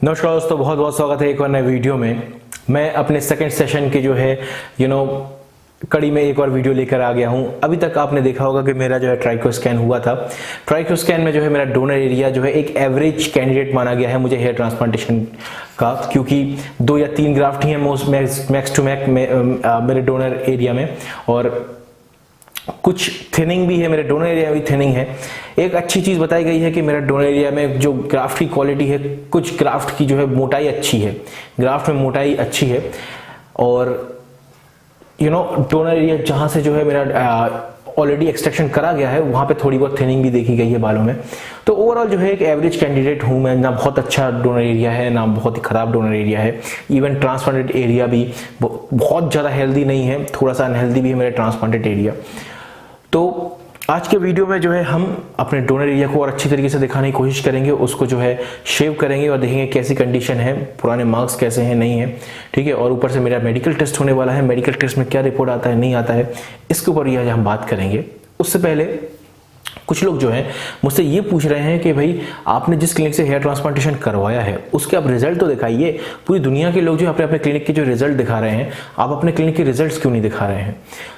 नमस्कार दोस्तों, बहुत बहुत स्वागत है एक और नए वीडियो में। मैं अपने सेकंड सेशन के जो है कड़ी में एक और वीडियो लेकर आ गया हूं। अभी तक आपने देखा होगा कि मेरा जो है ट्राइको स्कैन हुआ था। ट्राइको स्कैन में जो है मेरा डोनर एरिया जो है एक एवरेज कैंडिडेट माना गया है मुझे हेयर ट्रांसप्लांटेशन का, क्योंकि 2 या 3 ग्राफ्ट ही है मैक्स टू मैक्स मेरे डोनर एरिया में, और कुछ थिनिंग भी है, मेरे डोनर एरिया में भी थिनिंग है। एक अच्छी चीज़ बताई गई है कि मेरा डोनर एरिया में जो ग्राफ्ट की क्वालिटी है, कुछ ग्राफ्ट की जो है मोटाई अच्छी है, ग्राफ्ट में मोटाई अच्छी है, और डोनर एरिया जहाँ से जो है मेरा ऑलरेडी एक्सट्रैक्शन करा गया है वहाँ पे थोड़ी बहुत थिनिंग भी देखी गई है बालों में। तो ओवरऑल जो है एक एवरेज कैंडिडेट हूँ मैं, ना बहुत अच्छा डोनर एरिया है ना बहुत ही ख़राब डोनर एरिया है। इवन ट्रांसप्लांटेड एरिया भी बहुत ज़्यादा हेल्दी नहीं है, थोड़ा सा अनहेल्दी भी है मेरा ट्रांसप्लांटेड एरिया। तो आज के वीडियो में जो है हम अपने डोनर एरिया को और अच्छी तरीके से दिखाने की कोशिश करेंगे, उसको जो है शेव करेंगे और देखेंगे कैसी कंडीशन है, पुराने मार्क्स कैसे हैं, नहीं है, ठीक है। और ऊपर से मेरा मेडिकल टेस्ट होने वाला है, मेडिकल टेस्ट में क्या रिपोर्ट आता है नहीं आता है, इसके ऊपर ही आज हम बात करेंगे। उससे पहले कुछ लोग जो है मुझसे ये पूछ रहे हैं कि भाई आपने जिस क्लिनिक से हेयर ट्रांसप्लांटेशन करवाया है उसके आप रिजल्ट तो दिखाइए। पूरी दुनिया के लोग जो अपने अपने क्लिनिक के जो रिजल्ट दिखा रहे हैं, आप अपने क्लिनिक के रिजल्ट्स क्यों नहीं दिखा रहे हैं?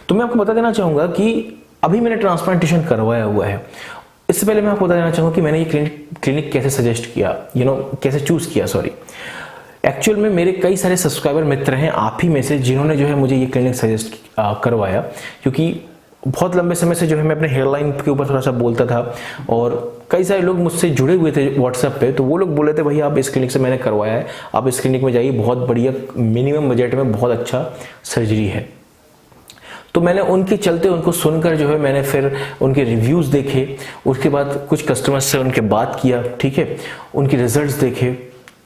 तो मैं आपको बता देना चाहूँगा कि अभी मैंने ट्रांसप्लांटेशन करवाया हुआ है। इससे पहले मैं आपको बता देना चाहूँगा कि मैंने ये क्लिनिक कैसे सजेस्ट किया, कैसे चूज़ किया, सॉरी। एक्चुअल में मेरे कई सारे सब्सक्राइबर मित्र हैं आप ही में से जिन्होंने जो है मुझे ये क्लिनिक सजेस्ट करवाया, क्योंकि बहुत लंबे समय से जो है मैं अपने हेयरलाइन के ऊपर थोड़ा सा बोलता था और कई सारे लोग मुझसे जुड़े हुए थे व्हाट्सएप पे। तो वो लोग बोले थे भाई आप इस क्लिनिक से मैंने करवाया है, आप इस क्लिनिक में जाइए, बहुत बढ़िया, मिनिमम बजट में बहुत अच्छा सर्जरी है। तो मैंने उनके चलते उनको सुनकर जो है मैंने फिर उनके रिव्यूज़ देखे, उसके बाद कुछ कस्टमर्स से उनके बात किया, ठीक है, उनके रिजल्ट्स देखे,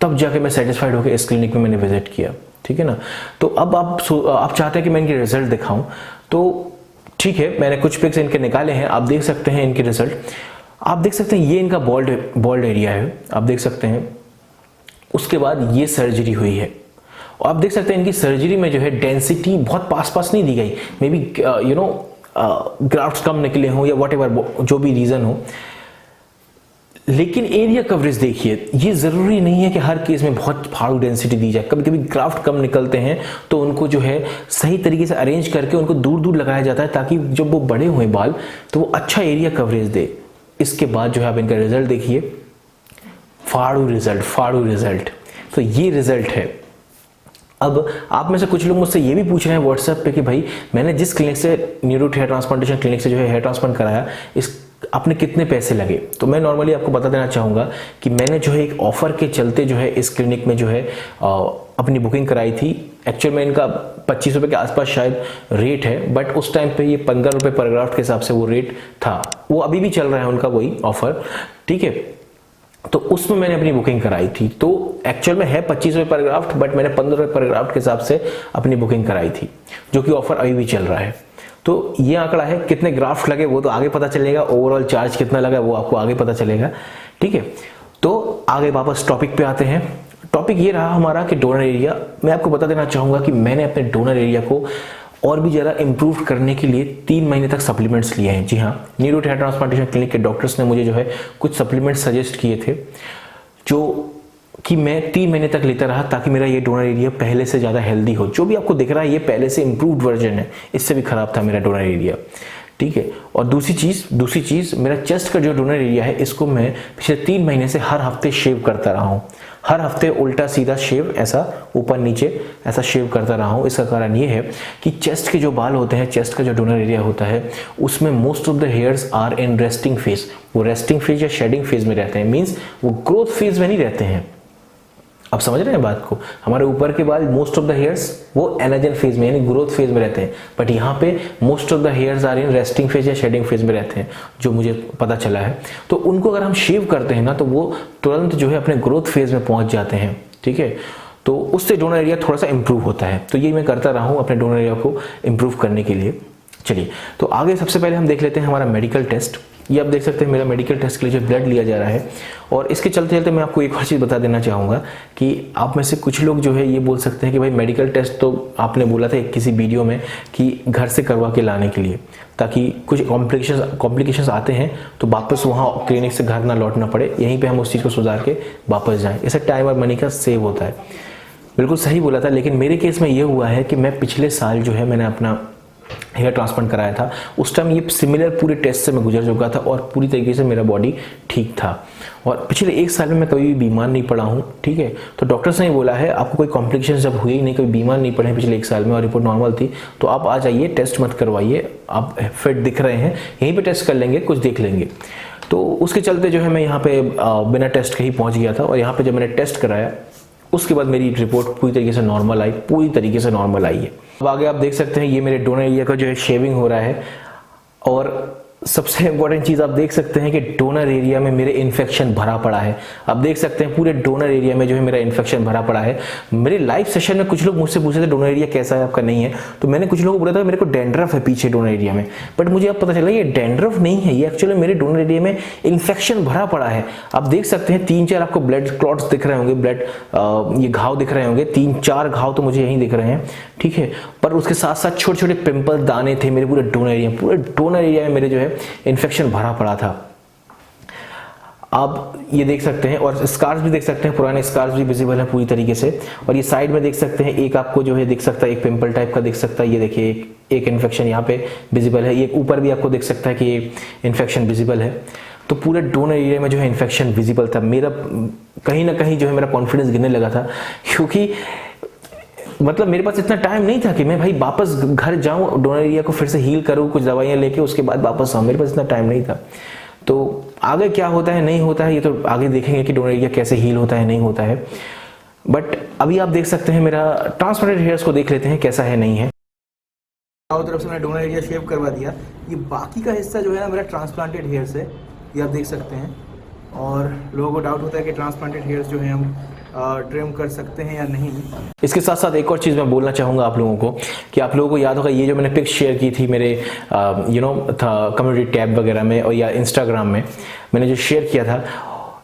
तब जाके मैं सेटिस्फाइड होकर इस क्लिनिक में मैंने विजिट किया, ठीक है ना। तो अब आप चाहते हैं कि मैं इनके रिजल्ट दिखाऊं, तो ठीक है, मैंने कुछ पिक्स इनके निकाले हैं, आप देख सकते हैं इनके रिजल्ट। आप देख सकते हैं ये इनका बॉल्ड एरिया है, आप देख सकते हैं। उसके बाद ये सर्जरी हुई है और आप देख सकते हैं इनकी सर्जरी में जो है डेंसिटी बहुत पास नहीं दी गई। मे बी ग्राफ्ट्स कम निकले हों या वॉट एवर जो भी रीज़न हो, लेकिन एरिया कवरेज देखिए, ये ज़रूरी नहीं है कि हर केस में बहुत फाड़ू डेंसिटी दी जाए। कभी कभी ग्राफ्ट कम निकलते हैं तो उनको जो है सही तरीके से अरेंज करके उनको दूर दूर लगाया जाता है ताकि जब वो बड़े हुए बाल तो वो अच्छा एरिया कवरेज दे। इसके बाद जो है आप इनका रिजल्ट देखिए, फाड़ू रिजल्ट। तो ये रिजल्ट है। अब आप में से कुछ लोग मुझसे ये भी पूछ रहे हैं व्हाट्सएप पे कि भाई मैंने जिस क्लिनिक से न्यूरो हेयर ट्रांसप्लांटेशन क्लिनिक से जो है हेयर ट्रांसप्लांट कराया, इस आपने कितने पैसे लगे? तो मैं नॉर्मली आपको बता देना चाहूँगा कि मैंने जो है एक ऑफर के चलते जो है इस क्लिनिक में जो है अपनी बुकिंग कराई थी। एक्चुअल में इनका 25 रुपये के आसपास शायद रेट है, बट उस टाइम पे ये 15 रुपये पर ग्राफ्ट के हिसाब से वो रेट था। वो अभी भी चल रहा है उनका वही ऑफर, ठीक है। तो उसमें मैंने अपनी बुकिंग कराई थी। तो एक्चुअल में है 25 रुपये पर ग्राफ्ट, बट मैंने 15 रुपये पर ग्राफ्ट के हिसाब से अपनी बुकिंग कराई थी, जो कि ऑफर अभी भी चल रहा है। तो ये आंकड़ा है, कितने ग्राफ्ट लगे वो तो आगे पता चलेगा, ओवरऑल चार्ज कितना लगा वो आपको आगे पता चलेगा, ठीक है। तो आगे वापस टॉपिक पे आते हैं। टॉपिक ये रहा हमारा कि डोनर एरिया। मैं आपको बता देना चाहूँगा कि मैंने अपने डोनर एरिया को और भी ज़्यादा इम्प्रूव करने के लिए 3 महीने तक सप्लीमेंट्स लिए हैं। जी हाँ, न्यूरो हेयर ट्रांसप्लांटेशन क्लिनिक के डॉक्टर्स ने मुझे जो है कुछ सप्लीमेंट्स सजेस्ट किए थे, जो कि मैं 3 महीने तक लेता रहा ताकि मेरा ये डोनर एरिया पहले से ज़्यादा हेल्दी हो। जो भी आपको दिख रहा है ये पहले से इम्प्रूव्ड वर्जन है, इससे भी ख़राब था मेरा डोनर एरिया, ठीक है। और दूसरी चीज़ मेरा चेस्ट का जो डोनर एरिया है इसको मैं पिछले 3 महीने से हर हफ्ते शेव करता रहा हूँ। हर हफ्ते उल्टा सीधा शेव, ऐसा ऊपर नीचे ऐसा शेव करता रहा हूँ। इसका कारण ये है कि चेस्ट के जो बाल होते हैं, चेस्ट का जो डोनर एरिया होता है, उसमें most of the hairs are in resting phase. वो रेस्टिंग फेज या शेडिंग फेज में रहते हैं, मीन्स वो ग्रोथ फेज में नहीं रहते हैं। आप समझ रहे हैं बात को? हमारे ऊपर के बाल मोस्ट ऑफ द हेयर्स वो एनाजन फेज में यानी ग्रोथ फेज में रहते हैं, बट यहाँ पे most of the hairs are in resting phase या शेडिंग फेज में रहते हैं, जो मुझे पता चला है। तो उनको अगर हम शेव करते हैं ना तो वो तुरंत जो है अपने ग्रोथ फेज में पहुंच जाते हैं, ठीक है। तो उससे डोनर एरिया थोड़ा सा इंप्रूव होता है। तो ये मैं करता रहा हूँ अपने डोनर एरिया को इम्प्रूव करने के लिए। चलिए, तो आगे सबसे पहले हम देख लेते हैं हमारा मेडिकल टेस्ट। ये आप देख सकते हैं मेरा मेडिकल टेस्ट के लिए जो ब्लड लिया जा रहा है। और इसके चलते चलते मैं आपको एक और चीज़ बता देना चाहूँगा कि आप में से कुछ लोग जो है ये बोल सकते हैं कि भाई मेडिकल टेस्ट तो आपने बोला था किसी वीडियो में कि घर से करवा के लाने के लिए, ताकि कुछ कॉम्प्लिकेशंस आते हैं तो वापस वहाँ क्लिनिक से घर ना लौटना पड़े, यहीं पर हम उस चीज़ को सुधार के वापस जाएँ। इससे टाइम और मनी का सेव होता है। बिल्कुल सही बोला था। लेकिन मेरे केस में ये हुआ है कि मैं पिछले साल जो है मैंने अपना हेयर ट्रांसप्लांट कराया था। उस टाइम ये सिमिलर पूरे टेस्ट से मैं गुजर चुका था और पूरी तरीके से मेरा बॉडी ठीक था। और पिछले 1 साल में मैं कभी भी बीमार नहीं पड़ा हूँ, ठीक है। तो डॉक्टर्स ने बोला है आपको कोई कॉम्प्लिकेशन जब हुई ही नहीं, कभी बीमार नहीं पड़े पिछले 1 साल में और रिपोर्ट नॉर्मल थी, तो आप आ जाइए, टेस्ट मत करवाइए, आप फिट दिख रहे हैं, यहीं पर टेस्ट कर लेंगे, कुछ देख लेंगे। तो उसके चलते जो है मैं यहाँ पे बिना टेस्ट के ही पहुँच गया था। और यहाँ पर जब मैंने टेस्ट कराया उसके बाद मेरी रिपोर्ट पूरी तरीके से नॉर्मल आई, पूरी तरीके से नॉर्मल आई है। अब आगे आप देख सकते हैं ये मेरे डोनर एरिया का जो है शेविंग हो रहा है। और सबसे इंपॉर्टेंट चीज़ आप देख सकते हैं कि डोनर एरिया में मेरे इन्फेक्शन भरा पड़ा है। आप देख सकते हैं पूरे डोनर एरिया में जो है मेरा इन्फेक्शन भरा पड़ा है। मेरे लाइव सेशन में कुछ लोग मुझसे पूछे थे डोनर एरिया कैसा है आपका, नहीं है। तो मैंने कुछ लोगों को बोला था मेरे को डैंड्रफ है पीछे डोनर एरिया में, बट मुझे अब पता चला ये डैंड्रफ नहीं है, ये एक्चुअली मेरे डोनर एरिया में इन्फेक्शन भरा पड़ा है। आप देख सकते हैं 3-4 आपको ब्लड क्लॉट्स दिख रहे होंगे, ब्लड ये घाव दिख रहे होंगे, 3-4 घाव तो मुझे यहीं दिख रहे हैं, ठीक है। पर उसके साथ साथ छोटे छोटे पिंपल दाने थे मेरे पूरे डोनर एरिया में मेरे जो है इन्फेक्शन भरा पड़ा था। आप ये देख सकते हैं और स्कार्स भी देख सकते हैं, पुराने स्कार्स भी विजिबल हैं पूरी तरीके से। और ये साइड में देख सकते हैं एक आपको जो है दिख सकता है, एक पिंपल टाइप का दिख सकता है, ये देखिए एक इन्फेक्शन यहाँ पे विजिबल है। ये ऊपर भी आपको दिख सकता है कि ये इन्फेक्शन विजिबल है। तो पूरे डोनर एरिया में जो है इन्फेक्शन विजिबल था। मेरा कहीं ना कहीं जो है मेरा कॉन्फिडेंस गिरने लगा था, क्योंकि मतलब मेरे पास इतना टाइम नहीं था कि मैं भाई वापस घर जाऊं, डोनर एरिया को फिर से हील करूं, कुछ दवाइयां लेके उसके बाद वापस आऊं। मेरे पास इतना टाइम नहीं था। तो आगे क्या होता है नहीं होता है ये तो आगे देखेंगे कि डोनर एरिया कैसे हील होता है नहीं होता है। बट अभी आप देख सकते हैं मेरा ट्रांसप्लांटेड हेयर्स को देख लेते हैं कैसा है नहीं है। चारों तरफ से मैंने डोनर एरिया शेव करवा दिया। ये बाकी का हिस्सा जो है ना मेरा ट्रांसप्लांटेड हेयर्स है, ये आप देख सकते हैं। और लोगों को डाउट होता है कि ट्रांसप्लांटेड हेयर्स जो है हम ट्रिम कर सकते हैं या नहीं। इसके साथ साथ एक और चीज़ मैं बोलना चाहूँगा आप लोगों को कि आप लोगों को याद होगा ये जो मैंने पिक्स शेयर की थी मेरे था कम्युनिटी टैब वगैरह में और या इंस्टाग्राम में मैंने जो शेयर किया था,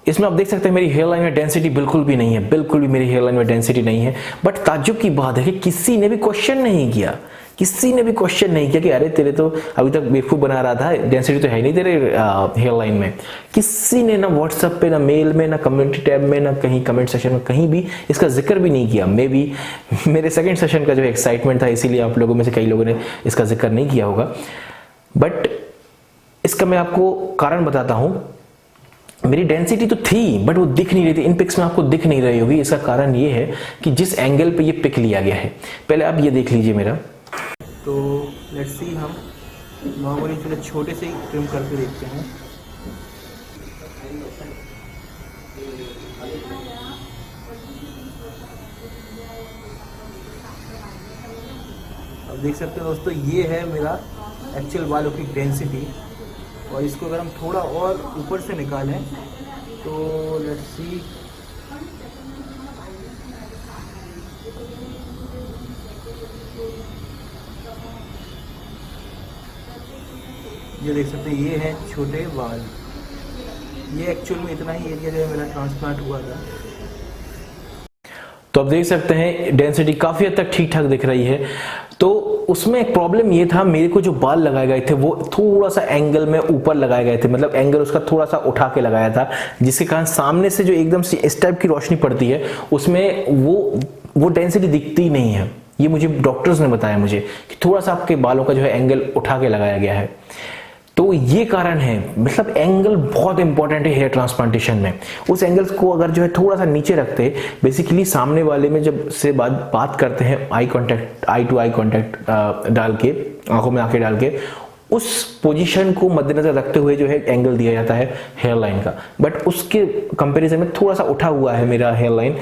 इसमें आप देख सकते हैं मेरी हेयर लाइन में डेंसिटी बिल्कुल भी नहीं है, बिल्कुल भी मेरी हेयर लाइन में डेंसिटी नहीं है। बट ताज्जुब की बात है कि किसी ने भी क्वेश्चन नहीं किया, किसी ने भी क्वेश्चन नहीं किया कि अरे तेरे तो अभी तक बेवकूफ़ बना रहा था, डेंसिटी तो है नहीं तेरे हेयर लाइन में। किसी ने ना व्हाट्सएप पे, ना मेल में, ना कम्युनिटी टैब में, ना कहीं कमेंट सेशन में कहीं भी इसका जिक्र भी नहीं किया। मे बी मेरे सेकंड सेशन का जो एक्साइटमेंट था इसीलिए आप लोगों में से कई लोगों ने इसका जिक्र नहीं किया होगा। बट इसका मैं आपको कारण बताता हूँ। मेरी डेंसिटी तो थी बट वो दिख नहीं रही थी, इन पिक्स में आपको दिख नहीं रही होगी। इसका कारण ये है कि जिस एंगल पे ये पिक लिया गया है। पहले आप ये देख लीजिए मेरा, तो लेट्स सी हम नॉर्मली थोड़े छोटे से ही ट्रिम करके देखते हैं। अब देख सकते हो दोस्तों ये है मेरा एक्चुअल बालों की डेंसिटी। और इसको अगर हम थोड़ा और ऊपर से निकालें तो लेट्स सी, ये देख सकते हैं ये है छोटे बाल। ये एक्चुअल में इतना ही एरिया जो है मेरा ट्रांसप्लांट हुआ था। तो आप देख सकते हैं डेंसिटी काफ़ी हद तक ठीक ठाक दिख रही है। तो उसमें एक प्रॉब्लम ये था, मेरे को जो बाल लगाए गए थे वो थोड़ा सा एंगल में ऊपर लगाए गए थे, मतलब एंगल उसका थोड़ा सा उठा के लगाया था, जिसके कारण सामने से जो एकदम से इस टाइप की रोशनी पड़ती है उसमें वो डेंसिटी दिखती नहीं है। ये मुझे डॉक्टर्स ने बताया मुझे कि थोड़ा सा आपके बालों का जो है एंगल उठा के लगाया गया है। तो ये कारण है, मतलब एंगल बहुत इंपॉर्टेंट है हेयर ट्रांसप्लांटेशन में। उस एंगल्स को अगर जो है थोड़ा सा नीचे रखते, बेसिकली सामने वाले में जब से बात करते हैं, आई टू आई कॉन्टैक्ट डाल के, आंखों में आंखें डाल के, उस पोजीशन को मद्देनजर रखते हुए जो है एंगल दिया जाता है हेयर लाइन का। बट उसके कंपैरिजन में थोड़ा सा उठा हुआ है मेरा हेयर लाइन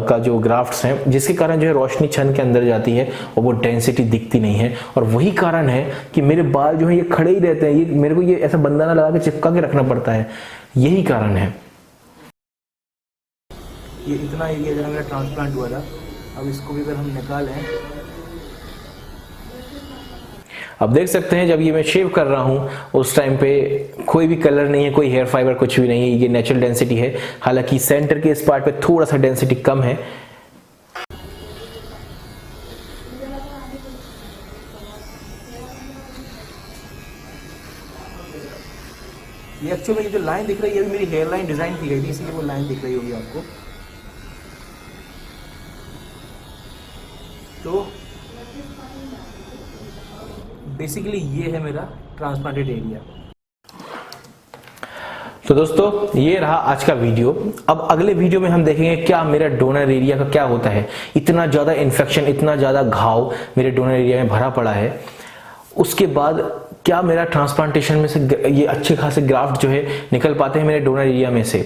का जो ग्राफ्ट्स हैं, जिसके कारण जो है रोशनी छन के अंदर जाती है और वो डेंसिटी दिखती नहीं है। और वही कारण है कि मेरे बाल जो है ये खड़े ही रहते हैं, ये मेरे को ये ऐसा बंदाना लगा के चिपका के रखना पड़ता है, यही कारण है। ये इतना एरिया जो है मेरा ट्रांसप्लांट हुआ था। अब इसको भी अगर हम निकालें, अब देख सकते हैं जब ये मैं शेव कर रहा हूँ उस टाइम पे कोई भी कलर नहीं है, कोई हेयर फाइबर कुछ भी नहीं है, ये नेचुरल डेंसिटी है। हालांकि सेंटर के इस पार्ट पे थोड़ा सा डेंसिटी कम है। ये एक्चुअली ये जो लाइन दिख रही है अभी मेरी हेयर लाइन डिजाइन की गई थी, इसीलिए वो लाइन दिख रही होगी आपको। तो बेसिकली ये है मेरा ट्रांसप्लांटेड एरिया। तो दोस्तों ये रहा आज का वीडियो। अब अगले वीडियो में हम देखेंगे क्या मेरा डोनर एरिया का क्या होता है। इतना ज़्यादा इन्फेक्शन, इतना ज़्यादा घाव मेरे डोनर एरिया में भरा पड़ा है, उसके बाद क्या मेरा ट्रांसप्लांटेशन में से ये अच्छे खासे ग्राफ्ट जो है निकल पाते हैं मेरे डोनर एरिया में से।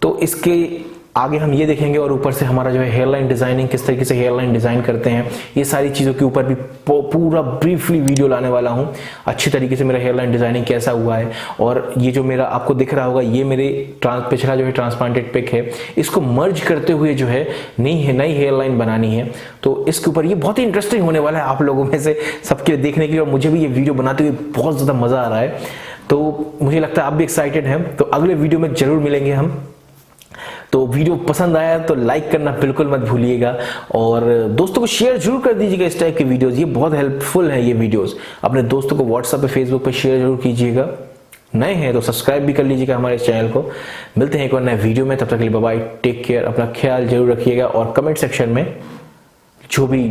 तो इसके आगे हम ये देखेंगे और ऊपर से हमारा जो है हेयरलाइन डिजाइनिंग, किस तरीके से हेयरलाइन डिजाइन करते हैं, ये सारी चीज़ों के ऊपर भी पूरा ब्रीफली वीडियो लाने वाला हूँ। अच्छी तरीके से मेरा हेयरलाइन डिजाइनिंग कैसा हुआ है, और ये जो मेरा आपको दिख रहा होगा ये मेरे पिछला जो है ट्रांसप्लांटेड पिक है, इसको मर्ज करते हुए जो है नई हेयरलाइन बनानी है। तो इसके ऊपर ये बहुत ही इंटरेस्टिंग होने वाला है आप लोगों में से सबके देखने के लिए, और मुझे भी ये वीडियो बनाते हुए बहुत ज़्यादा मज़ा आ रहा है। तो मुझे लगता है आप भी एक्साइटेड हैं। तो अगले वीडियो में जरूर मिलेंगे हम। तो वीडियो पसंद आया तो लाइक करना बिल्कुल मत भूलिएगा, और दोस्तों को शेयर जरूर कर दीजिएगा इस टाइप के वीडियोस, ये बहुत हेल्पफुल है ये वीडियोस। अपने दोस्तों को व्हाट्सएप पे, फेसबुक पे शेयर जरूर कीजिएगा। नए हैं तो सब्सक्राइब भी कर लीजिएगा हमारे चैनल को। मिलते हैं एक और नए वीडियो में, तब तक के लिए बाय बाय, टेक केयर, अपना ख्याल जरूर रखिएगा, और कमेंट सेक्शन में जो भी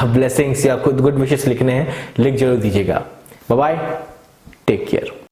ब्लेसिंग्स या खुद गुड विशेस लिखने हैं लिख जरूर दीजिएगा। Bye bye, take care.